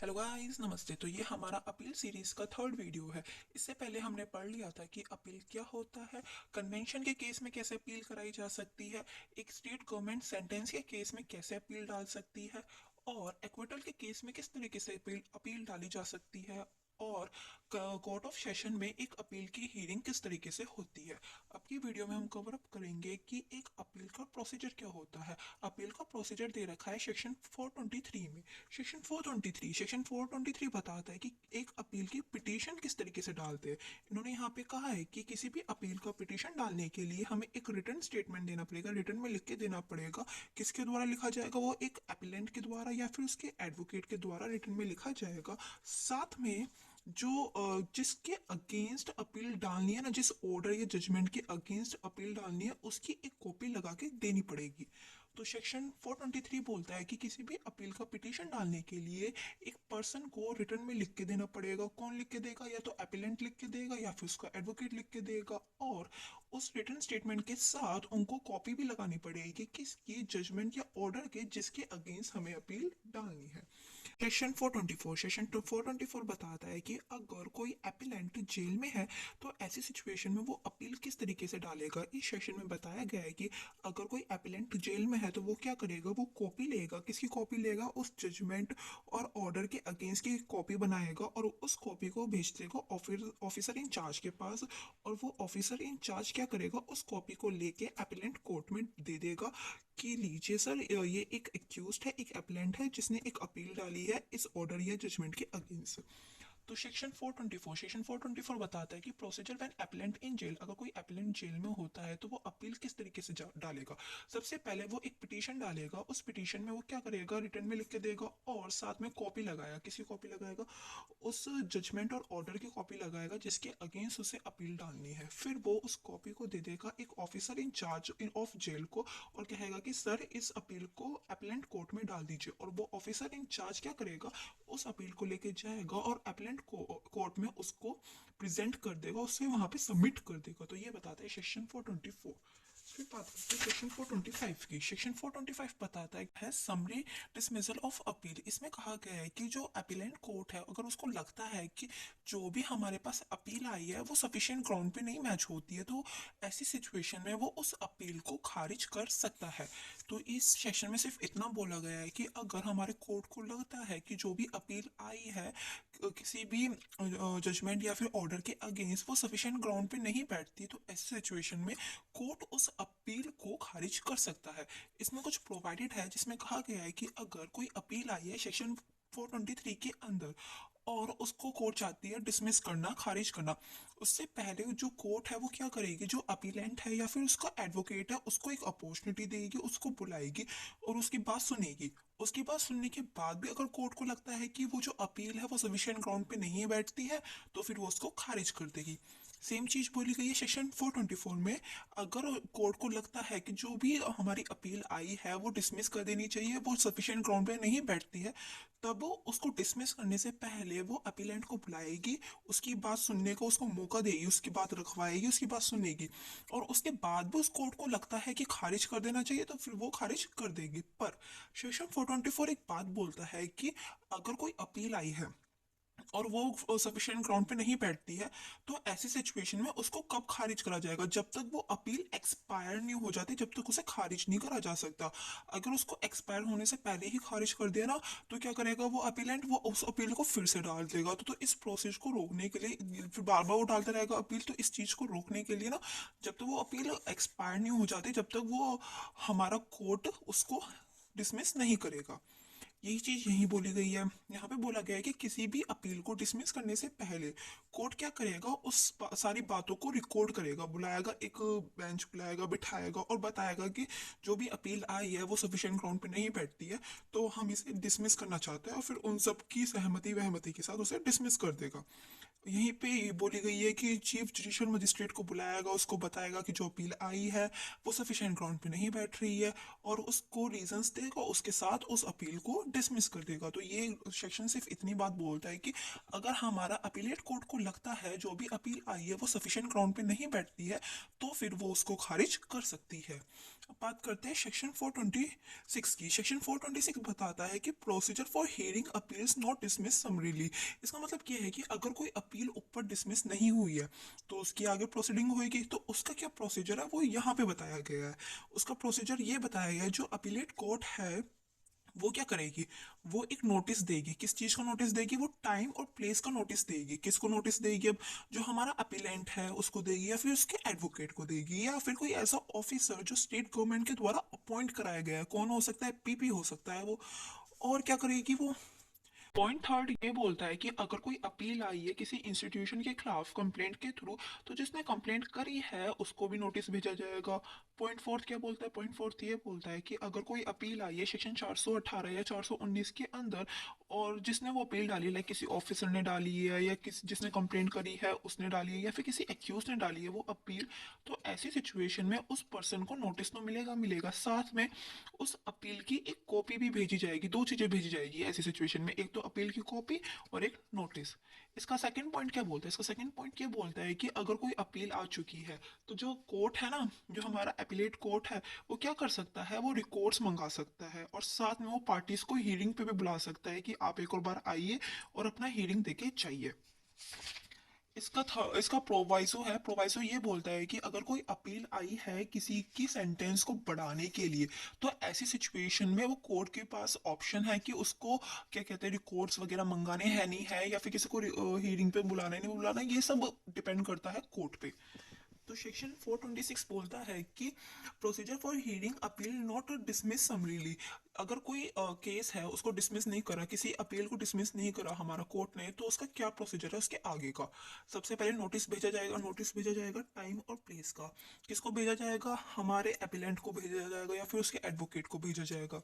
Hello guys, नमस्ते। तो ये हमारा अपील सीरीज का थर्ड वीडियो है। इससे पहले हमने पढ़ लिया था कि अपील क्या होता है, कन्वेंशन के केस में कैसे अपील कराई जा सकती है, एक स्टेट गवर्नमेंट सेंटेंस के केस में कैसे अपील डाल सकती है, और एक्विटल के केस में किस तरीके से अपील डाली जा सकती है, और कोर्ट ऑफ सेशन में एक अपील की हियरिंग किस तरीके से होती है। अब की वीडियो में हम कवर अप करेंगे कि एक अपील का प्रोसीजर क्या होता है। अपील का प्रोसीजर दे रखा है सेक्शन 423 में। सेक्शन 423 बताता है कि एक अपील की पिटीशन किस तरीके से डालते हैं। इन्होंने यहाँ पे कहा है कि किसी भी अपील का पिटीशन डालने के लिए हमें एक रिटन स्टेटमेंट देना पड़ेगा, रिटन में लिख के देना पड़ेगा। किसके द्वारा लिखा जाएगा? वो एक अपीलेंट के द्वारा या फिर उसके एडवोकेट के द्वारा रिटन में लिखा जाएगा। साथ में जो जिसके अगेंस्ट अपील डालनी है ना, जिस ऑर्डर या जजमेंट के अगेंस्ट अपील डालनी है, उसकी एक कॉपी लगा के देनी पड़ेगी। तो सेक्शन 423 बोलता है कि किसी भी अपील का पिटीशन डालने के लिए एक पर्सन को रिटर्न में लिख के देना पड़ेगा। कौन लिख के देगा? या तो अपीलेंट लिख के देगा या फिर उसका एडवोकेट लिख के देगा। और उस रिटर्न स्टेटमेंट के साथ उनको कॉपी भी लगानी पड़ेगी किसकी? जजमेंट या ऑर्डर के जिसके अगेंस्ट हमें अपील डालनी है। सेक्शन 424 बताता है कि अगर कोई अपीलेंट जेल में है तो ऐसी सिचुएशन में वो अपील किस तरीके से डालेगा। इस सेक्शन में बताया गया है कि अगर कोई अपीलेंट जेल में है तो वो क्या करेगा? वो कॉपी लेगा। किसकी कॉपी लेगा? उस जजमेंट और ऑर्डर के अगेंस्ट की कॉपी बनाएगा और उस कॉपी को भेज देगा ऑफिसर इंचार्ज के पास। और वो ऑफिसर इंचार्ज क्या करेगा? उस कॉपी को लेके अपीलेंट कोर्ट में दे देगा कि लीजिए सर, ये एक एक्यूज्ड है, एक अपीलेंट है जिसने एक अपील डाली है इस ऑर्डर या जजमेंट के अगेंस्ट। तो सेक्शन 424 बताता है कि procedure when appellant in jail. अगर कोई अपीलेंट जेल में होता है तो वो अपील किस तरीके से डालेगा। सबसे पहले वो एक पिटीशन डालेगा। उस पिटीशन में वो क्या करेगा? रिटर्न में लिख के देगा और साथ में कॉपी लगाएगा। किसी कॉपी लगाएगा? उस जजमेंट और ऑर्डर की कॉपी लगाएगा जिसके अगेंस्ट उसे अपील डालनी है। फिर वो उस कॉपी को दे देगा एक ऑफिसर इंचार्ज ऑफ जेल को और कहेगा कि सर, इस अपील को अपीलेंट कोर्ट में डाल दीजिए। और वो ऑफिसर इंचार्ज क्या करेगा? उस अपील को लेके जाएगा और अपीलेंट कोर्ट में उसको प्रेजेंट कर देगा, उससे वहां पे सबमिट कर देगा। तो ये बताता है सेक्शन 424। फिर बात करते हैं सेक्शन 425 की। सेक्शन 425 बताता है समरी डिसमिसल ऑफ अपील। इसमें कहा गया है कि जो अपीलेंट कोर्ट है, अगर उसको लगता है कि जो भी हमारे पास अपील आई है वो सफिशिएंट ग्राउंड पे नहीं मैच होती है, तो ऐसी सिचुएशन में वो उस अपील को खारिज कर सकता है। तो इस सेक्शन में सिर्फ इतना बोला गया है कि अगर हमारे कोर्ट को लगता है कि जो भी अपील आई है किसी भी जजमेंट या फिर ऑर्डर के अगेंस्ट वो सफिशिएंट ग्राउंड पे नहीं बैठती, तो ऐसी सिचुएशन में कोर्ट उस अपील को खारिज कर सकता है। इसमें कुछ प्रोवाइडेड है जिसमें कहा गया है कि अगर कोई अपील आई है सेक्शन 423 के अंदर और उसको कोर्ट चाहती है डिसमिस करना, खारिज करना, उससे पहले जो कोर्ट है वो क्या करेगी? जो अपीलेंट है या फिर उसका एडवोकेट है उसको एक अपॉर्चुनिटी देगी, उसको बुलाएगी और उसकी बात सुनेगी। उसकी बात सुनने के बाद भी अगर कोर्ट को लगता है कि वो जो अपील है वो सफिशिएंट ग्राउंड पे नहीं बैठती है, तो फिर वो उसको खारिज कर देगी। सेम चीज बोली गई है सेक्शन 424 में। अगर कोर्ट को लगता है कि जो भी हमारी अपील आई है वो डिसमिस कर देनी चाहिए, वो सफिशिएंट ग्राउंड पे नहीं बैठती है, तब वो उसको डिसमिस करने से पहले वो अपीलेंट को बुलाएगी, उसकी बात सुनने को उसको मौका देगी, उसकी बात रखवाएगी, उसकी बात सुनेगी। और उसके बाद भी उस कोर्ट को लगता है कि खारिज कर देना चाहिए तो फिर वो खारिज कर देगी। पर सेक्शन 424 एक बात बोलता है कि अगर कोई अपील आई है और वो सफिशिएंट ग्राउंड पे नहीं बैठती है, तो ऐसी सिचुएशन में उसको कब खारिज करा जाएगा? जब तक वो अपील एक्सपायर नहीं हो जाती, जब तक उसे खारिज नहीं करा जा सकता। अगर उसको एक्सपायर होने से पहले ही खारिज कर दिया ना, तो क्या करेगा वो अपीलेंट? वो उस अपील को फिर से डाल देगा। तो इस प्रोसेस को रोकने के लिए फिर बार बार वो डालता रहेगा अपील। तो इस चीज को रोकने के लिए ना, जब तक वो अपील एक्सपायर नहीं हो जाती, जब तक वो हमारा कोर्ट उसको डिसमिस नहीं करेगा। यही चीज यही बोली गई है। यहाँ पे बोला गया है कि किसी भी अपील को डिसमिस करने से पहले कोर्ट क्या करेगा? उस सारी बातों को रिकॉर्ड करेगा, बुलाएगा, एक बेंच बुलाएगा, बिठाएगा और बताएगा कि जो भी अपील आई है वो सफिशिएंट ग्राउंड पे नहीं बैठती है, तो हम इसे डिसमिस करना चाहते हैं। और फिर उन सब की सहमति वहमति के साथ उसे डिसमिस कर देगा। यहीं पे ये बोली गई है कि चीफ जुडिशियल मजिस्ट्रेट को बुलाएगा, उसको बताएगा कि जो अपील आई है वो सफिशिएंट ग्राउंड पे नहीं बैठ रही है और उसको रीजंस देगा, उसके साथ उस अपील को डिसमिस कर देगा। तो ये सेक्शन सिर्फ इतनी बात बोलता है कि अगर हमारा अपीलेट कोर्ट को लगता है जो भी अपील आई है वो सफिशिएंट ग्राउंड पे नहीं बैठती है तो फिर वो उसको खारिज कर सकती है। अब बात करते हैं सेक्शन 426 की। सेक्शन 426 बताता है कि procedure for hearing appeals not dismiss summarily. इसका मतलब क्या है कि अगर कोई अपील ऊपर डिसमिस नहीं हुई है तो उसकी आगे प्रोसीडिंग होगी। तो उसका क्या प्रोसीजर है वो यहाँ पे बताया गया है। उसका प्रोसीजर ये बताया गया है, जो अपीलेट कोर्ट है वो क्या करेगी, वो एक नोटिस देगी। किस चीज का नोटिस देगी, वो टाइम और प्लेस का नोटिस देगी। किसको नोटिस देगी, अब जो हमारा अपीलेंट है उसको देगी, या फिर उसके एडवोकेट को देगी, या फिर कोई ऐसा ऑफिसर जो स्टेट गवर्नमेंट के द्वारा अपॉइंट कराया गया है। कौन हो सकता है, पीपी हो सकता है वो। और क्या करेगी वो। पॉइंट थर्ड ये बोलता है कि अगर कोई अपील आई है किसी इंस्टीट्यूशन के खिलाफ कंप्लेंट के थ्रू, तो जिसने कंप्लेंट करी है उसको भी नोटिस भेजा जाएगा। पॉइंट फोर्थ क्या बोलता है, पॉइंट फोर्थ ये बोलता है कि अगर कोई अपील आई है सेक्शन 418 या 419 के अंदर, और जिसने वो अपील डाली है, लाइक किसी ऑफिसर ने डाली है या किसी जिसने कंप्लेंट करी है उसने डाली है, या फिर किसी एक्यूज ने डाली है वो अपील, तो ऐसी सिचुएशन में उस पर्सन को नोटिस तो मिलेगा मिलेगा, साथ में उस अपील की एक कॉपी भी भेजी जाएगी। दो चीजें भेजी जाएगी ऐसी सिचुएशन में, एक तो अपील की कॉपी और एक नोटिस। इसका सेकंड पॉइंट क्या बोलता है, इसका सेकंड पॉइंट ये बोलता है कि अगर कोई अपील आ चुकी है तो जो कोर्ट है ना, जो हमारा अपीलेट कोर्ट है, वो क्या कर सकता है, वो रिकॉर्ड्स मंगा सकता है और साथ में वो पार्टीज को हियरिंग पे भी बुला सकता है कि आप एक और बार आइए और अपना हियरिंग देके जाइए। इसका प्रोवाइसो है। प्रोवाइसो ये बोलता है कि अगर कोई अपील आई है किसी की सेंटेंस को बढ़ाने के लिए, तो ऐसी सिचुएशन में वो कोर्ट के पास ऑप्शन है कि उसको क्या कहते हैं, रिकॉर्ड्स वगैरह मंगाने हैं नहीं है, या फिर किसी को हियरिंग पे बुलाना है नहीं बुलाना, ये सब डिपेंड करता है कोर्ट पे। तो सेक्शन 426 बोलता है कि procedure for hearing appeal not dismiss summarily. अगर कोई केस है उसको डिसमिस नहीं करा, किसी अपील को डिसमिस नहीं करा हमारा कोर्ट ने, तो उसका क्या प्रोसीजर है उसके आगे का। सबसे पहले नोटिस भेजा जाएगा। नोटिस भेजा जाएगा टाइम और प्लेस का। किसको भेजा जाएगा, हमारे अपीलेंट को भेजा जाएगा, या फिर उसके एडवोकेट को भेजा जाएगा,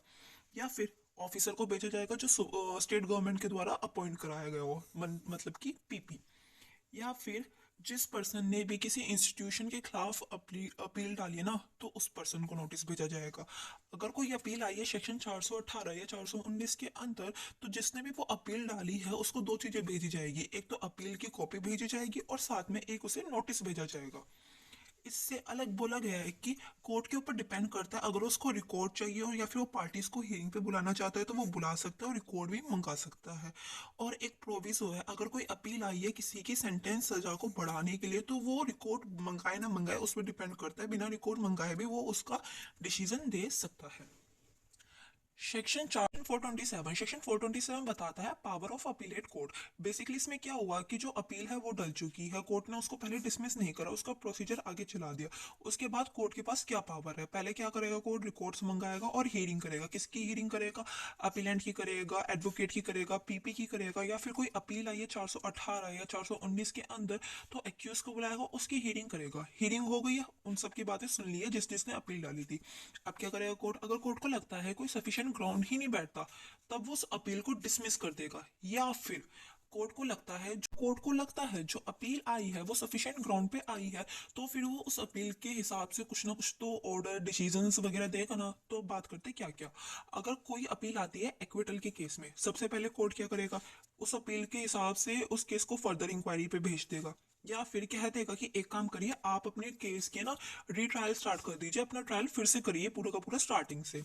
या फिर ऑफिसर को भेजा जाएगा जो स्टेट गवर्नमेंट के द्वारा अपॉइंट कराया गया हो, मतलब कि पीपी। या फिर जिस पर्सन ने भी किसी इंस्टीट्यूशन के खिलाफ अपील डाली है ना, तो उस पर्सन को नोटिस भेजा जाएगा। अगर कोई अपील आई है सेक्शन 418 या 419 के अंदर, तो जिसने भी वो अपील डाली है उसको दो चीजें भेजी जाएगी, एक तो अपील की कॉपी भेजी जाएगी और साथ में एक उसे नोटिस भेजा जाएगा। इससे अलग बोला गया है कि कोर्ट के ऊपर डिपेंड करता है, अगर उसको रिकॉर्ड चाहिए हो या फिर वो पार्टीज को हियरिंग पे बुलाना चाहता है तो वो बुला सकता है और रिकॉर्ड भी मंगा सकता है। और एक प्रोविजो है, अगर कोई अपील आई है किसी की सेंटेंस सजा को बढ़ाने के लिए, तो वो रिकॉर्ड मंगाए ना मंगाए उस पर डिपेंड करता है। बिना रिकॉर्ड मंगाए भी वो उसका डिसीजन दे सकता है। सेक्शन 427, सेक्शन 427 बताता है power of appellate court. Basically इसमें क्या हुआ कि जो अपील है वो डल चुकी है, कोर्ट ने उसको पहले डिसमिस नहीं करा, उसका प्रोसीजर आगे चला दिया। उसके बाद कोर्ट के पास क्या पावर है, पहले क्या करेगा, कोर्ट रिकॉर्ड्स मंगाएगा और हियरिंग करेगा। किसकी हियरिंग करेगा, अपीलेंट की करेगा, एडवोकेट की करेगा, पीपी की करेगा, या फिर कोई अपील आई है 418 या 419 के अंदर, तो एक्यूज को बुलाएगा, उसकी हियरिंग करेगा। हियरिंग हो गई है, उन सब की बातें सुन ली है जिस जिसने अपील डाली थी। अब क्या करेगा कोर्ट, अगर कोर्ट को लगता है कोई सफिशिएंट ग्राउंड ही नहीं बैठता, तब वो उस अपील को डिसमिस कर देगा। या फिर कोर्ट को लगता है जो अपील आई है वो सफिशिएंट ग्राउंड पे आई है, तो फिर वो उस अपील के हिसाब से कुछ ना कुछ तो ऑर्डर डिसीजंस वगैरह देगा ना। तो बात करते क्या क्या। अगर कोई अपील आती है एक्विटल के केस में, सबसे पहले कोर्ट क्या करेगा, उस अपील के हिसाब से उस केस को फर्दर इंक्वायरी पे भेज देगा। या फिर कह देगा कि एक काम करिए, आप अपने केस के ना रीट्रायल स्टार्ट कर दीजिए, अपना ट्रायल फिर से करिए पूरा का पूरा स्टार्टिंग से।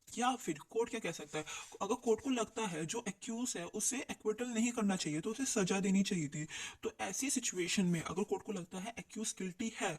या फिर कोर्ट क्या कह सकता है, अगर कोर्ट को लगता है जो एक्यूज है उसे एक्विटल नहीं करना चाहिए तो उसे सजा देनी चाहिए थी, तो ऐसी सिचुएशन में अगर कोर्ट को लगता है एक्यूज गिल्टी है,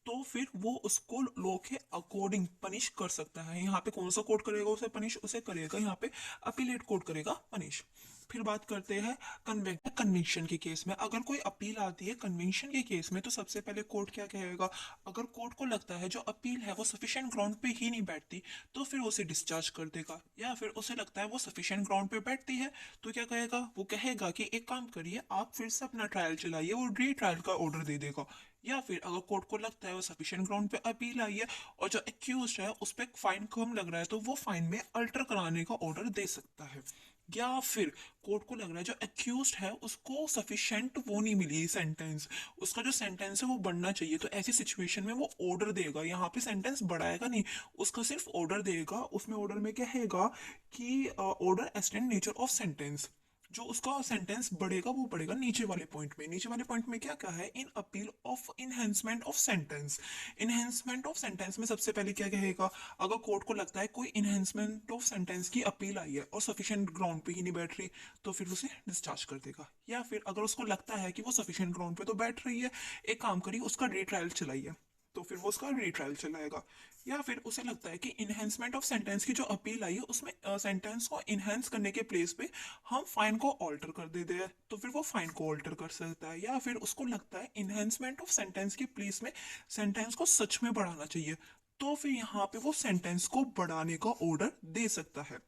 तो फिर वो उसको लॉ के अकॉर्डिंग पनिश कर सकता है। यहाँ पे कौन सा कोर्ट करेगा उसे पनिश, उसे करेगा यहाँ पे अपीलेट कोर्ट करेगा पनिश। फिर बात करते हैं कन्वेंशन के केस में। अगर कोई अपील आती है कन्वेंशन के केस में, तो सबसे पहले कोर्ट क्या कहेगा, अगर कोर्ट को लगता है जो अपील है वो सफिशिएंट ग्राउंड पे ही नहीं बैठती, तो फिर उसे डिस्चार्ज कर देगा। या फिर उसे लगता है वो सफिशिएंट ग्राउंड पे बैठती है, तो क्या कहेगा, वो कहेगा कि एक काम करिए, आप फिर से अपना ट्रायल चलाइए, वो री ट्रायल का ऑर्डर दे देगा। या फिर अगर कोर्ट को लगता है वो सफिशिएंट ग्राउंड पे अपील आई है और जो एक्यूज है उस पर फाइन कम लग रहा है, तो वो फाइन में अल्टर कराने का ऑर्डर दे सकता है। या फिर कोर्ट को लग रहा है जो एक्यूज्ड है उसको सफिशिएंट वो नहीं मिली सेंटेंस, उसका जो सेंटेंस है वो बढ़ना चाहिए, तो ऐसी सिचुएशन में वो ऑर्डर देगा, यहाँ पे सेंटेंस बढ़ाएगा नहीं, उसका सिर्फ ऑर्डर देगा। उसमें ऑर्डर में क्या हैगा कि order extend nature of sentence, जो उसका सेंटेंस बढ़ेगा वो बढ़ेगा नीचे वाले पॉइंट में। नीचे वाले पॉइंट में क्या कहा है, in appeal of enhancement of sentence. Enhancement of sentence में सबसे पहले क्या कहेगा, अगर कोर्ट को लगता है कोई इनहेंसमेंट ऑफ सेंटेंस की अपील आई है और सफिशिएंट ग्राउंड पे ही नहीं बैठ रही, तो फिर उसे डिस्चार्ज कर देगा। या फिर अगर उसको लगता है कि वो सफिशिएंट ग्राउंड पे तो बैठ रही है, एक काम करिए उसका रीट्रायल चलाइए, तो फिर वो उसका रीट्रायल चलाएगा। या फिर उसे लगता है कि इनहेंसमेंट ऑफ सेंटेंस की जो अपील आई है उसमें सेंटेंस को इनहेंस करने के प्लेस पे हम फाइन को ऑल्टर कर देते हैं, तो फिर वो फाइन को ऑल्टर कर सकता है। या फिर उसको लगता है इनहेंसमेंट ऑफ सेंटेंस के प्लेस में सेंटेंस को सच में बढ़ाना चाहिए, तो फिर यहाँ पे वो सेंटेंस को बढ़ाने का ऑर्डर दे सकता है।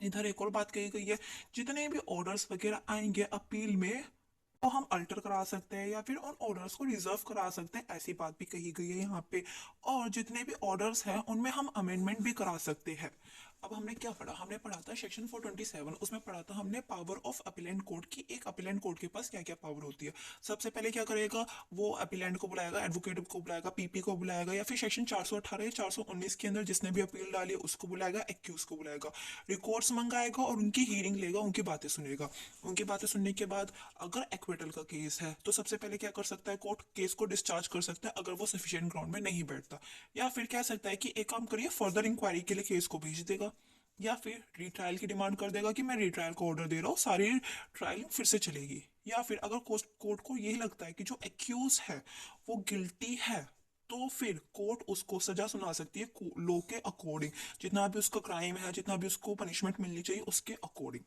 इधर एक और बात कही गई है, जितने भी ऑर्डर्स वगैरह आएंगे अपील में वो हम अल्टर करा सकते हैं या फिर उन ऑर्डर्स को रिजर्व करा सकते हैं, ऐसी बात भी कही गई है यहाँ पे। और जितने भी ऑर्डर्स हैं उनमें हम अमेंडमेंट भी करा सकते हैं। अब हमने क्या पढ़ा, हमने पढ़ा था सेक्शन 427, उसमें पढ़ा था हमने पावर ऑफ अपीलेंट कोर्ट की, एक अपीलेंट कोर्ट के पास क्या क्या पावर होती है। सबसे पहले क्या करेगा, वो अपीलेंट को बुलाएगा, एडवोकेट को बुलाएगा, पीपी को बुलाएगा, या फिर सेक्शन 418 या 419 के अंदर जिसने भी अपील डाली उसको बुलाएगा, एक्यूज को बुलाएगा, रिकॉर्ड्स मंगाएगा और उनकी हियरिंग लेगा, उनकी बातें सुनेगा। उनकी बातें सुनने के बाद अगर एक्विटल का केस है तो सबसे पहले क्या कर सकता है, कोर्ट केस को डिस्चार्ज कर सकता है अगर वो सफिशिएंट ग्राउंड में नहीं बैठता। या फिर कह सकता है कि एक काम करिए फर्दर इंक्वायरी के लिए केस को भेज देगा, या फिर रिट्रायल की डिमांड कर देगा कि मैं रिट्रायल को ऑर्डर दे रहा हूँ, सारी ट्रायल फिर से चलेगी। या फिर अगर कोर्ट को यही लगता है कि जो एक्यूज है वो गिल्टी है, तो फिर कोर्ट उसको सजा सुना सकती है लॉ के अकॉर्डिंग, जितना भी उसका क्राइम है, जितना भी उसको पनिशमेंट मिलनी चाहिए उसके अकॉर्डिंग।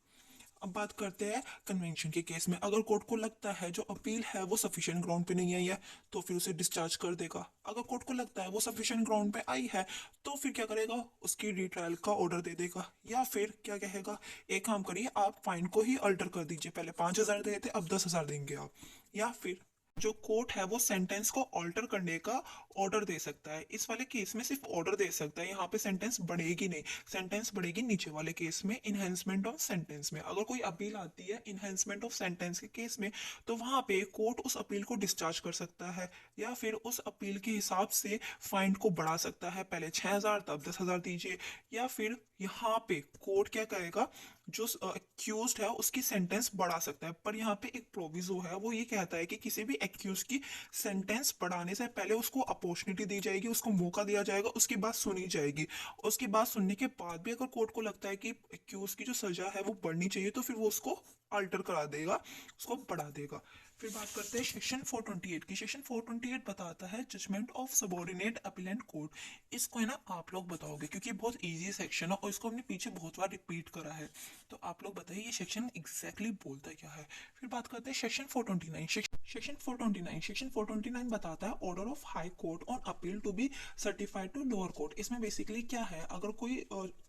अब बात करते हैं कन्वेंशन के केस में, अगर कोर्ट को लगता है जो अपील है वो सफिशिएंट ग्राउंड पे नहीं आई है, तो फिर उसे डिस्चार्ज कर देगा। अगर कोर्ट को लगता है वो सफिशिएंट ग्राउंड पे आई है, तो फिर क्या करेगा, उसकी रिट्रायल का ऑर्डर दे देगा। या फिर क्या कहेगा, एक काम करिए आप फाइन को ही अल्टर कर दीजिए, पहले 5,000 दे थे अब 10,000 देंगे आप। या फिर जो कोर्ट है वो सेंटेंस को ऑल्टर करने का ऑर्डर दे सकता है, इस वाले केस में सिर्फ ऑर्डर दे सकता है, यहाँ पे सेंटेंस बढ़ेगी नहीं, सेंटेंस बढ़ेगी नीचे वाले केस में इनहेंसमेंट ऑफ सेंटेंस में। अगर कोई अपील आती है इनहेंसमेंट ऑफ सेंटेंस के केस में, तो वहां पे कोर्ट उस अपील को डिस्चार्ज कर सकता है, या फिर उस अपील के हिसाब से फाइन को बढ़ा सकता है, पहले 6,000 तब 10,000 दीजिए। या फिर यहाँ पे कोर्ट क्या कहेगा, जो एक्यूज है उसकी सेंटेंस बढ़ा सकता है, पर यहाँ पे एक प्रोविजो है, वो ये कहता है कि किसी भी एक्यूज की सेंटेंस बढ़ाने से पहले उसको अपॉर्चुनिटी दी जाएगी, उसको मौका दिया जाएगा, उसकी बात सुनी जाएगी। उसकी बात सुनने के बाद भी अगर कोर्ट को लगता है कि एक्यूज की जो सजा है वो बढ़नी चाहिए, तो फिर वो उसको अल्टर करा देगा, उसको बढ़ा देगा। फिर बात करते हैं सेक्शन 428 की। सेक्शन 428 बताता है judgment of subordinate appellant court. इसको है ना आप लोग बताओगे क्योंकि बहुत इजी सेक्शन है और इसको हमने पीछे बहुत बार रिपीट करा है, तो आप लोग बताइए ये सेक्शन एग्जैक्टली बोलता क्या है। फिर बात करते हैं सेक्शन 429। सेक्शन 429 बताता है order of high court on appeal to be certified to lower court. इसमें बेसिकली क्या है, अगर कोई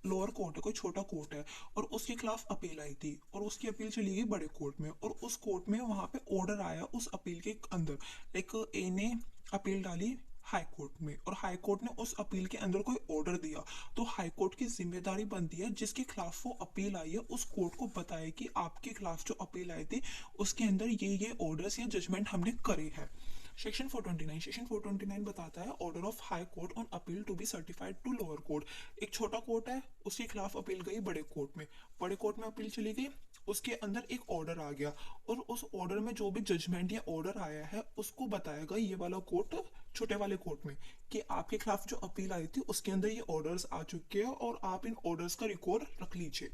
लोअर कोर्ट है, कोई छोटा कोर्ट है और उसके खिलाफ अपील आई थी और उसकी अपील चली गई बड़े कोर्ट में, और उस कोर्ट में वहां पे ऑर्डर आया उस अपील के अंदर, लाइक ए ने अपील डाली हाई कोर्ट में और हाई कोर्ट ने उस अपील के अंदर कोई ऑर्डर दिया, तो हाई कोर्ट की जिम्मेदारी बनती है जिसके खिलाफ वो अपील आई है उस कोर्ट को बताए कि आपके खिलाफ जो अपील आई थी उसके अंदर ये ऑर्डर्स या जजमेंट हमने करे हैं। सेक्शन 429 बताता है order of high court on appeal to be certified to lower court. एक छोटा कोर्ट है उसके खिलाफ अपील गई बड़े कोर्ट में, बड़े कोर्ट में अपील चली गई, उसके अंदर एक ऑर्डर आ गया और उस ऑर्डर में जो भी जजमेंट या ऑर्डर आया है उसको बताएगा ये वाला कोर्ट छोटे वाले कोर्ट में कि आपके खिलाफ जो अपील आई थी उसके अंदर ये ऑर्डर्स आ चुके हैं और आप इन ऑर्डर्स का रिकॉर्ड रख लीजिए।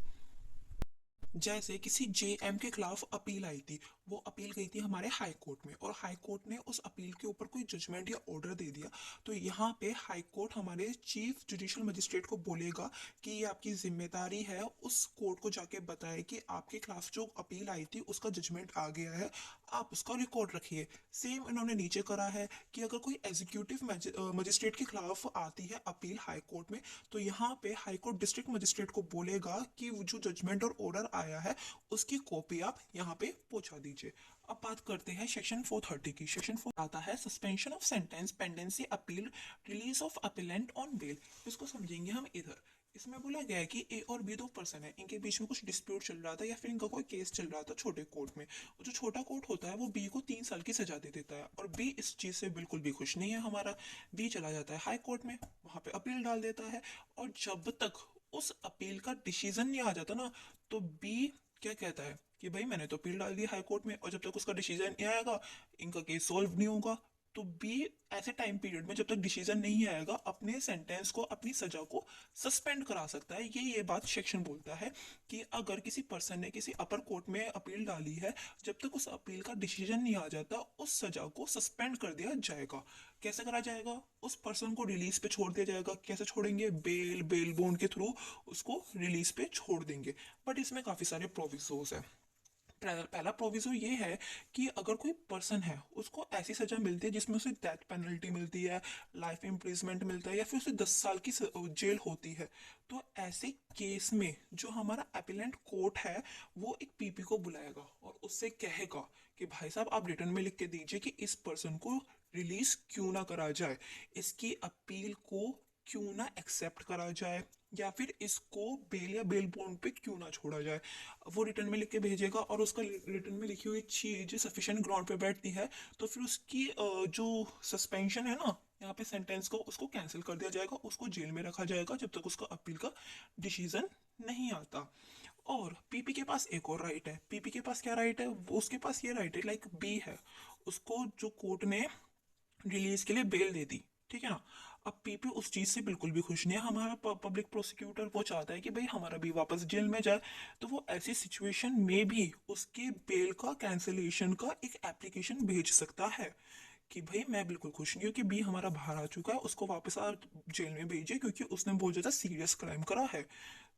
जैसे किसी जेएम के खिलाफ अपील आई थी, वो अपील गई थी हमारे हाई कोर्ट में और हाई कोर्ट ने उस अपील के ऊपर कोई जजमेंट या ऑर्डर दे दिया, तो यहाँ पे हाई कोर्ट हमारे चीफ जुडिशियल मजिस्ट्रेट को बोलेगा कि ये आपकी जिम्मेदारी है उस कोर्ट को जाके बताए कि आपके खिलाफ जो अपील आई थी उसका जजमेंट आ गया है, आप उसका रिकॉर्ड रखिए। सेम इन्होंने नीचे करा है कि अगर कोई एग्जीक्यूटिव मजिस्ट्रेट के खिलाफ आती है अपील हाई कोर्ट में, तो यहाँ पे हाई कोर्ट डिस्ट्रिक्ट मजिस्ट्रेट को बोलेगा कि जो जजमेंट और ऑर्डर आया है उसकी कॉपी आप यहाँ पे पहुंचा दीजिए। अब बात करते हैं सेक्शन 430 की। सेक्शन 4 आता है suspension of sentence pendency appeal release of appellant on bail. इसको समझेंगे हम इधर। इसमें बोला गया है कि ए और बी दो पर्सन है, इनके बीच में कुछ डिस्प्यूट चल रहा था या फिर इनका कोई केस चल रहा था छोटे कोर्ट में। और जो छोटा कोर्ट होता है वो बी को 3 साल की सजा दे देता है और बी इस चीज़ से बिल्कुल भी खुश नहीं है हमारा। बी चला जाता है हाई कोर्ट में, वहाँ पे अपील डाल देता है। और जब तक उस अपील का डिसीजन नहीं आ जाता ना, तो बी क्या कहता है कि भाई मैंने तो अपील डाल दी हाई कोर्ट में, और जब तक उसका डिसीजन नहीं आएगा इनका केस सॉल्व नहीं होगा। तो बी ऐसे टाइम पीरियड में जब तक डिसीजन नहीं आएगा अपने सेंटेंस को, अपनी सजा को सस्पेंड करा सकता है। ये बात सेक्शन बोलता है कि अगर किसी पर्सन ने किसी अपर कोर्ट में अपील डाली है, जब तक उस अपील का डिसीजन नहीं आ जाता उस सजा को सस्पेंड कर दिया जाएगा। कैसे करा जाएगा? उस पर्सन को रिलीज पे छोड़ दिया जाएगा। कैसे छोड़ेंगे? बेल बॉन्ड के थ्रू उसको रिलीज पे छोड़ देंगे। बट इसमें काफी सारे प्रोविजोस है। पहला प्रोविजो ये है कि अगर कोई पर्सन है उसको ऐसी सजा मिलती है जिसमें उसे डेथ पेनल्टी मिलती है, लाइफ इम्प्रिजमेंट मिलता है या फिर उसे 10 साल की जेल होती है, तो ऐसे केस में जो हमारा अपीलेंट कोर्ट है वो एक पीपी को बुलाएगा और उससे कहेगा कि भाई साहब आप रिटर्न में लिख के दीजिए कि इस पर्सन को रिलीज क्यों ना करा जाए, इसकी अपील को क्यों ना एक्सेप्ट करा जाए, या फिर इसको बेल या बेल बॉन्ड पे क्यों ना छोड़ा जाए। वो रिटर्न में लिख के भेजेगा और उसका रिटर्न में लिखी हुई चीज सफिशिएंट ग्राउंड पे बैठती है, तो फिर उसकी जो सस्पेंशन है ना यहाँ पे सेंटेंस को, उसको कैंसिल कर दिया जाएगा, उसको जेल में रखा जाएगा जब तक उसका अपील का डिसीजन नहीं आता। और पीपी के पास एक और राइट है। पीपी के पास क्या राइट है? उसके पास ये राइट है, लाइक बी है, उसको जो कोर्ट ने रिलीज के लिए बेल दे दी, ठीक है ना। अब पीपी उस चीज से बिल्कुल भी खुश नहीं है। हमारा पब्लिक प्रोसिक्यूटर वो चाहता है कि भाई हमारा भी वापस जेल में जाए, तो वो ऐसी सिचुएशन में भी उसके बेल का कैंसिलेशन का एक एप्लीकेशन भेज सकता है कि भाई मैं बिल्कुल खुश नहीं हूँ कि बी हमारा बाहर आ चुका है, उसको वापस आ जेल में भेजिए क्योंकि उसने बहुत ज्यादा सीरियस क्राइम करा है।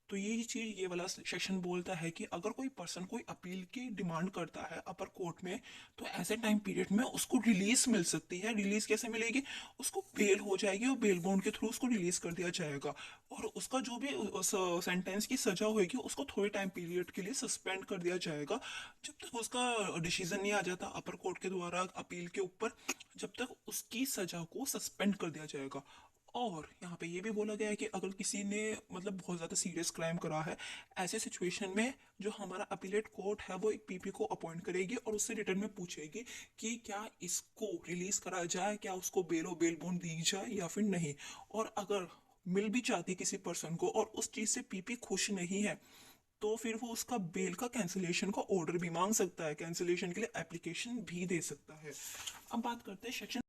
तो यही चीज ये वाला सेक्शन बोलता है कि अगर कोई पर्सन कोई अपील की डिमांड करता है अपर कोर्ट में, तो ऐसे टाइम पीरियड में उसको रिलीज मिल सकती है। रिलीज कैसे मिलेगी? उसको बेल हो जाएगी और बेल बॉन्ड के थ्रू उसको रिलीज कर दिया जाएगा, और उसका जो भी सेंटेंस की सजा होगी उसको थोड़े टाइम पीरियड के लिए सस्पेंड कर दिया जाएगा, जब तक उसका डिसीजन नहीं आ जाता अपर कोर्ट के द्वारा अपील के ऊपर, जब तक उसकी सजा को सस्पेंड कर दिया जाएगा। और यहाँ पे ये भी बोला गया है कि अगर किसी ने मतलब बहुत ज़्यादा सीरियस क्राइम करा है, ऐसे सिचुएशन में जो हमारा अपीलेट कोर्ट है वो एक पीपी को अपॉइंट करेगी और उससे रिटर्न में पूछेगी कि क्या इसको रिलीज करा जाए, क्या उसको बेल बॉन्ड दी जाए या फिर नहीं। और अगर मिल भी जाती किसी पर्सन को और उस चीज़ से पीपी खुश नहीं है, तो फिर वो उसका बेल का कैंसिलेशन का ऑर्डर भी मांग सकता है, कैंसिलेशन के लिए एप्लीकेशन भी दे सकता है। अब बात करते हैं सेक्शन।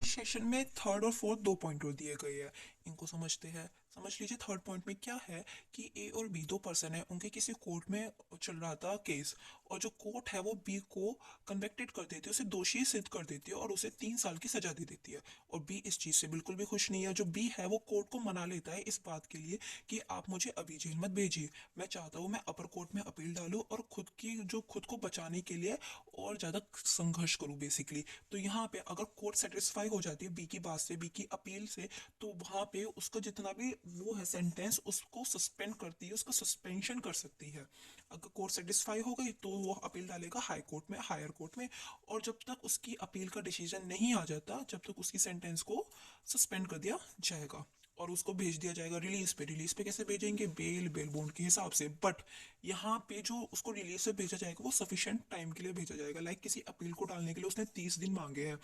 सेशन में थर्ड और फोर्थ दो पॉइंट और दिए गए हैं, इनको समझते हैं। समझ लीजिए थर्ड पॉइंट में क्या है कि ए और बी दो पर्सन है, उनके किसी कोर्ट में चल रहा था केस, और जो कोर्ट है वो बी को कन्वेक्टेड कर देती है, उसे दोषी सिद्ध कर देती है और उसे 3 साल की सजा दे देती है। और बी इस चीज से बिल्कुल भी खुश नहीं है। जो बी है वो कोर्ट को मना लेता है इस बात के लिए कि आप मुझे अभी जेल मत भेजिए, मैं चाहता हूँ मैं अपर कोर्ट में अपील डालूं और खुद को बचाने के लिए और ज्यादा संघर्ष करूं बेसिकली। तो यहाँ पे अगर कोर्ट सेटिस्फाई हो जाती है बी की बात से, बी की अपील से, तो वहां पे उसका जितना भी वो है सेंटेंस उसको सस्पेंड करती है, उसका सस्पेंशन कर सकती है। अगर कोर्ट सेटिस्फाई हो गई तो वो अपील डालेगा हाई कोर्ट में, हायर कोर्ट में, और जब तक उसकी अपील का डिसीजन नहीं आ जाता जब तक उसकी सेंटेंस को सस्पेंड कर दिया जाएगा और उसको भेज दिया जाएगा रिलीज पे। रिलीज पे कैसे भेजेंगे? बेल बॉन्ड के हिसाब से। बट यहाँ पे जो उसको रिलीज से भेजा जाएगा वो सफिशिएंट टाइम के लिए भेजा जाएगा। लाइक किसी अपील को डालने के लिए उसने 30 दिन मांगे हैं,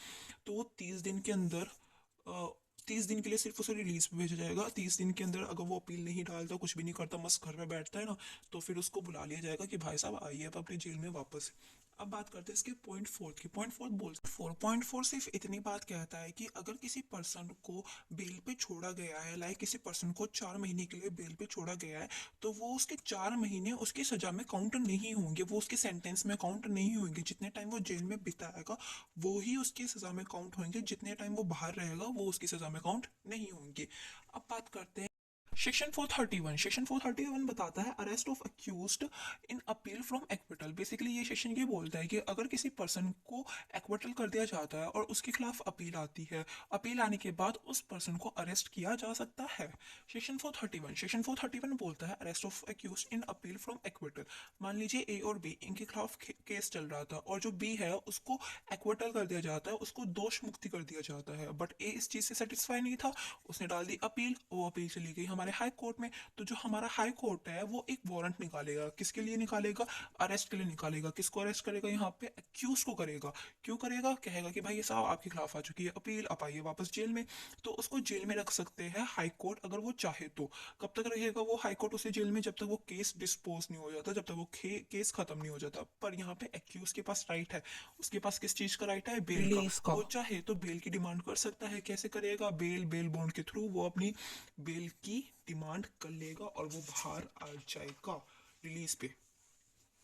तो वो 30 दिन के अंदर 30 दिन के लिए सिर्फ उसे रिलीज पे भेजा जाएगा। 30 दिन के अंदर अगर वो अपील नहीं डालता, कुछ भी नहीं करता, मस्त घर में बैठता है ना, तो फिर उसको बुला लिया जाएगा कि भाई साहब आइए अब अपने जेल में वापस। अब बात करते हैं इसके पॉइंट फोर्थ की। पॉइंट फोर्थ बोल 4.4 सिर्फ इतनी बात कहता है कि अगर किसी पर्सन को बेल पे छोड़ा गया है, लाइक किसी पर्सन को 4 महीने के लिए बेल पे छोड़ा गया है, तो वो उसके 4 महीने उसकी सजा में काउंट नहीं होंगे, वो उसके सेंटेंस में काउंट नहीं होंगे। जितने टाइम वो जेल में बिताएगा वो ही उसकी सजा में काउंट होंगे, जितने टाइम वो बाहर रहेगा वो उसकी सजा में काउंट नहीं होंगे। अब बात करते हैं सेक्शन 431। सेक्शन 431 बताता है arrest of accused in appeal from acquittal. Basically ये सेक्शन ये बोलता है कि अगर किसी पर्सन को एक्विटल कर दिया जाता है और उसके खिलाफ अपील आती है, अपील आने के बाद उस पर्सन को अरेस्ट किया जा सकता है। सेक्शन 431। सेक्शन 431 बोलता है arrest of accused in appeal from acquittal. मान लीजिए ए और बी इनके खिलाफ केस चल रहा था और जो बी है उसको एक्विटल कर दिया जाता है, उसको दोष मुक्ति कर दिया जाता है। बट ए इस चीज से सेटिस्फाई नहीं था, उसने डाल दी अपील, वो अपील चली गई हमारे हमारे हाई कोर्ट में। तो जो हमारा हाई कोर्ट है वो एक वारंट निकालेगा, किसके लिए निकालेगा? अरेस्ट के लिए निकालेगा। किसको अरेस्ट करेगा? यहाँ पे एक्यूज को करेगा। क्यों करेगा? कहेगा कि भाई ये साहब आपके खिलाफ आ चुकी है अपील, आप आइए वापस जेल में। तो उसको जेल में रख सकते हैं हाई कोर्ट अगर वो चाहे तो। कब तक रहेगा वो हाई कोर्ट उसे जेल में? जब तक वो केस डिस्पोज नहीं हो जाता, जब तक वो केस खत्म नहीं हो जाता। पर यहाँ पे एक्यूज के पास राइट है, उसके पास किस चीज का राइट है? बेल का। रिलीज का। वो चाहे तो बेल की डिमांड कर सकता है। कैसे करेगा? बेल बॉन्ड के थ्रू वो अपनी बेल की डिमांड कर लेगा और वो बाहर आ जाएगा रिलीज पे।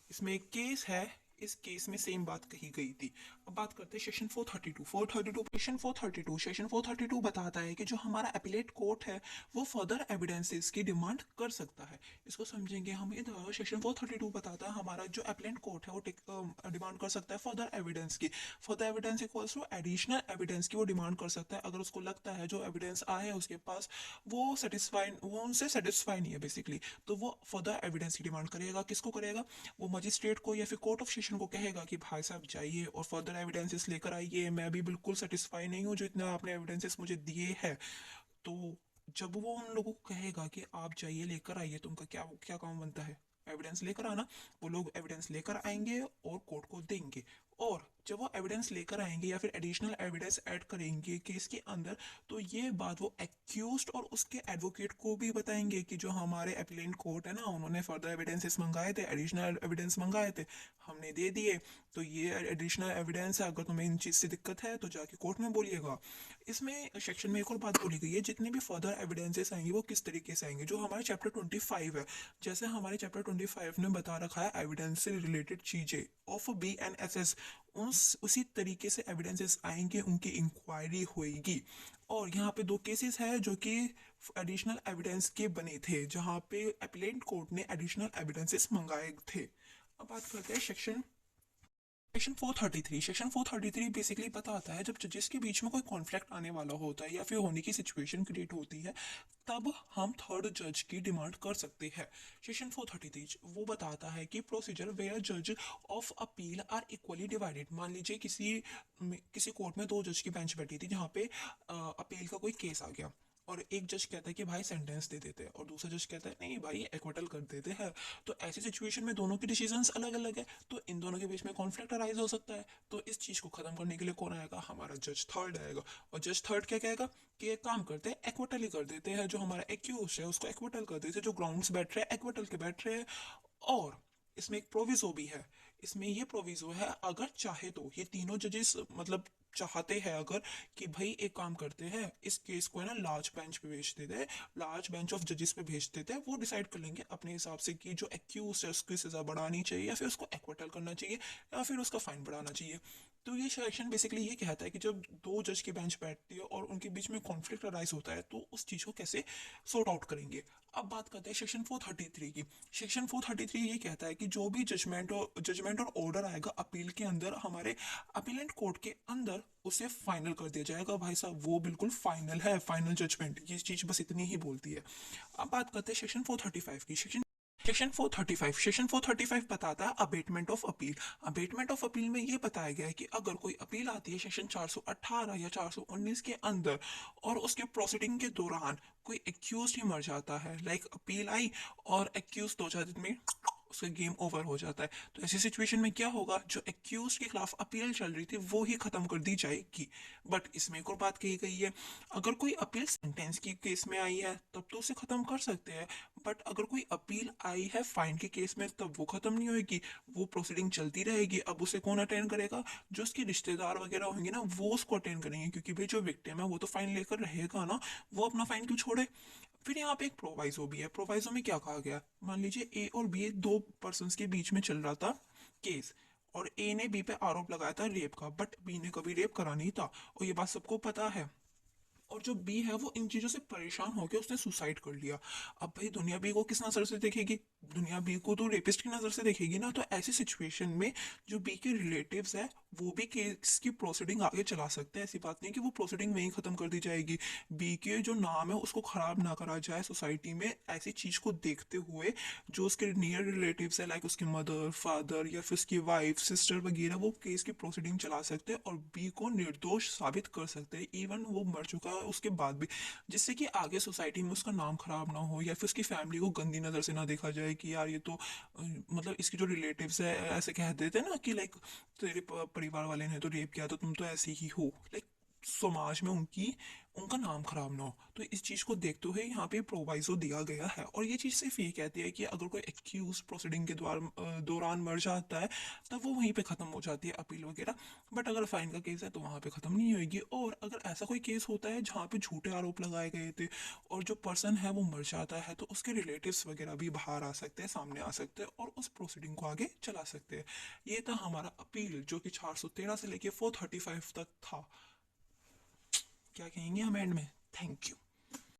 इसमें एक केस है, इस केस में सेम बात कही गई थी। अब बात करते हैं सेक्शन 432। सेक्शन 432 बताता है कि जो हमारा अपीलेट कोर्ट है वो फर्दर एविडेंसेस की डिमांड कर सकता है। इसको समझेंगे हम इधर। सेक्शन 432 बताता है हमारा जो अपीलेट कोर्ट है वो डिमांड कर सकता है फर्दर एविडेंस की। Further evidence equals to additional evidence की वो डिमांड कर सकता है अगर उसको लगता है जो एविडेंस आए हैं उसके पास वो उनसे सेटिस्फाई नहीं है बेसिकली। तो वो फर्दर एविडेंस की डिमांड करेगा। किसको करेगा? वो मजिस्ट्रेट को या फिर कोर्ट ऑफ सेशन को कहेगा कि भाई साहब जाइए और फर्दर एविडेंसेस लेकर आइए, मैं भी बिल्कुल सेटिस्फाई नहीं हूँ जो इतना आपने एविडेंसेस मुझे दिए हैं। तो जब वो उन लोगों को कहेगा कि आप जाइए लेकर आइए, तो उनका क्या क्या काम बनता है? एविडेंस लेकर आना। वो लोग एविडेंस लेकर आएंगे और कोर्ट को देंगे। और जब वो एविडेंस लेकर आएंगे या फिर एडिशनल एविडेंस ऐड करेंगे केस के अंदर, तो ये बात वो एक्यूज्ड और उसके एडवोकेट को भी बताएंगे कि जो हमारे अपीलेंट कोर्ट है ना, उन्होंने फर्दर एविडेंसेस मंगाए थे, एडिशनल एविडेंस मंगाए थे, हमने दे दिए। तो ये एडिशनल एविडेंस है, अगर तुम्हें इन चीज़ से दिक्कत है तो जाके कोर्ट में बोलिएगा। इसमें सेक्शन में एक और बात बोली गई है, जितने भी फर्दर एविडेंसेस आएंगे वो किस तरीके से आएंगे। जो हमारे चैप्टर 25 है, जैसे हमारे चैप्टर 25 ने बता रखा है एविडेंस से रिलेटेड चीजें ऑफ BNSS, उसी तरीके से एविडेंसेस आएंगे, उनकी इंक्वायरी होगी। और यहाँ पे दो केसेस है जो कि एडिशनल एविडेंस के बने थे, जहाँ पे अपीलेट कोर्ट ने एडिशनल एविडेंसेस मंगाए थे। अब बात करते हैं सेक्शन 433 बेसिकली बताता है जब जजेस के बीच में कोई कॉन्फ्लिक्ट आने वाला होता है या फिर होने की सिचुएशन क्रिएट होती है, तब हम थर्ड जज की डिमांड कर सकते हैं। सेक्शन 433 वो बताता है कि प्रोसीजर वेयर जज of appeal or equally divided. मान लीजिए किसी कोर्ट में दो जज की बेंच बैठी थी, जहाँ पे अपील का कोई केस आ गया और एक जज कहता है कि भाई सेंटेंस दे देते हैं और दूसरा जज कहता है नहीं भाई एक्विटल कर देते हैं। तो ऐसी सिचुएशन में दोनों के डिसीजंस अलग अलग है, तो इन दोनों के बीच में कॉन्फ्लिक्ट अराइज हो सकता है। तो इस चीज को खत्म करने के लिए कौन आएगा? हमारा जज थर्ड आएगा। और जज थर्ड क्या कहेगा कि एक काम करते हैं, एक्विटल ही कर देते हैं, जो हमारा एक्यूज है उसको एक्विटल कर देते हैं, जो ग्राउंड्स बैठ रहे हैं एक्विटल के बैठ रहे हैं। और इसमें एक प्रोविजो भी है। इसमें ये प्रोविजो है, अगर चाहे तो ये तीनों जजेस मतलब चाहते हैं अगर कि भाई एक काम करते हैं, इस केस को है ना लार्ज बेंच पे भेज देते हैं, लार्ज बेंच ऑफ जजेस पे भेज देते हैं, वो डिसाइड कर लेंगे अपने हिसाब से कि जो एक्यूज है उसकी सजा बढ़ानी चाहिए या फिर उसको एक्विटल करना चाहिए या फिर उसका फाइन बढ़ाना चाहिए। तो ये सेक्शन बेसिकली ये कहता है कि जब दो जज की बेंच बैठती है और उनके बीच में कॉन्फ्लिक्ट अराइज होता है तो उस चीज को कैसे सॉर्ट आउट करेंगे। अब बात करते हैं सेक्शन 433 की। सेक्शन 433 ये कहता है कि जो भी जजमेंट और ऑर्डर आएगा अपील के अंदर, हमारे अपीलेंट कोर्ट के अंदर उसे फाइनल कर दिया जाएगा। भाई साहब वो बिल्कुल फाइनल है, फाइनल जजमेंट, ये चीज बस इतनी ही बोलती है। अब बात करते हैं सेक्शन 435 की। सेक्शन 435 बताता है abatement of appeal. Abatement of appeal में ये बताया गया है कि अगर कोई अपील आती है सेक्शन 418 या 419 के अंदर और उसके प्रोसीडिंग के दौरान कोई एक्यूज ही मर जाता है, लाइक अपील आई और एक्यूज 2-4 दिन में उसका गेम ओवर हो जाता है, तो ऐसी सिचुएशन में क्या होगा? जो एक्यूज के खिलाफ अपील चल रही थी वो ही खत्म कर दी जाएगी। बट इसमें एक और बात कही गई है, अगर कोई अपील सेंटेंस की केस में आई है तब तो उसे खत्म कर सकते हैं। बट अगर कोई अपील आई है फाइन के केस में तब वो खत्म नहीं होगी, वो प्रोसीडिंग चलती रहेगी। अब उसे कौन अटेंड करेगा? जो उसके रिश्तेदार वगैरह होंगे ना, वो उसको अटेंड करेंगे, क्योंकि भाई जो विक्टिम है वो तो फाइन लेकर रहेगा ना, वो अपना फाइन क्यों छोड़े। फिर यहाँ पे एक प्रोवाइजो भी है। प्रोवाइजो में क्या कहा गया? मान लीजिए ए और बी दो पर्सन के बीच में चल रहा था केस, और ए ने बी पे आरोप लगाया था रेप का, बट बी ने कभी रेप करा नहीं था और ये बात सबको पता है। और जो बी है वो इन चीजों से परेशान होकर उसने सुसाइड कर लिया। अब भाई दुनिया बी को किस नजर से देखेगी? दुनिया बी को तो रेपिस्ट की नजर से देखेगी ना। तो ऐसी सिचुएशन में जो बी के रिलेटिव्स है वो भी केस की प्रोसीडिंग आगे चला सकते हैं। ऐसी बात नहीं कि वो प्रोसीडिंग वहीं खत्म कर दी जाएगी। बी के जो नाम है उसको खराब ना करा जाए सोसाइटी में, ऐसी चीज को देखते हुए जो उसके नियर रिलेटिव्स है, लाइक उसके मदर फादर या फिर उसकी वाइफ सिस्टर वगैरह, वो केस की प्रोसीडिंग चला सकते हैं और बी को निर्दोष साबित कर सकते हैं, इवन वो मर चुका है उसके बाद भी, जिससे कि आगे सोसाइटी में उसका नाम खराब ना हो या फिर उसकी फैमिली को गंदी नज़र से ना देखा जाए कि यार ये तो मतलब इसके जो रिलेटिव्स है ऐसे कह देते हैं ना कि लाइक तेरे परिवार वाले ने तो रेप किया तो तुम तो ऐसे ही हो, लाइक समाज में उनका नाम खराब ना हो। तो इस चीज़ को देखते हुए यहाँ पे प्रोवाइजो दिया गया है, और ये चीज़ सिर्फ ये कहती है कि अगर कोई एक्यूज प्रोसीडिंग के दौरान मर जाता है तब वो वहीं पे ख़त्म हो जाती है अपील वगैरह। बट अगर फाइन का केस है तो वहाँ पे ख़त्म नहीं होगी। और अगर ऐसा कोई केस होता है जहाँ पे झूठे आरोप लगाए गए थे और जो पर्सन है वो मर जाता है, तो उसके रिलेटिव्स वगैरह भी बाहर आ सकते हैं, सामने आ सकते हैं और उस प्रोसीडिंग को आगे चला सकते हैं। ये था हमारा अपील जो कि 413 से लेके 435 तक था। क्या कहेंगे हम एंड में? Thank you.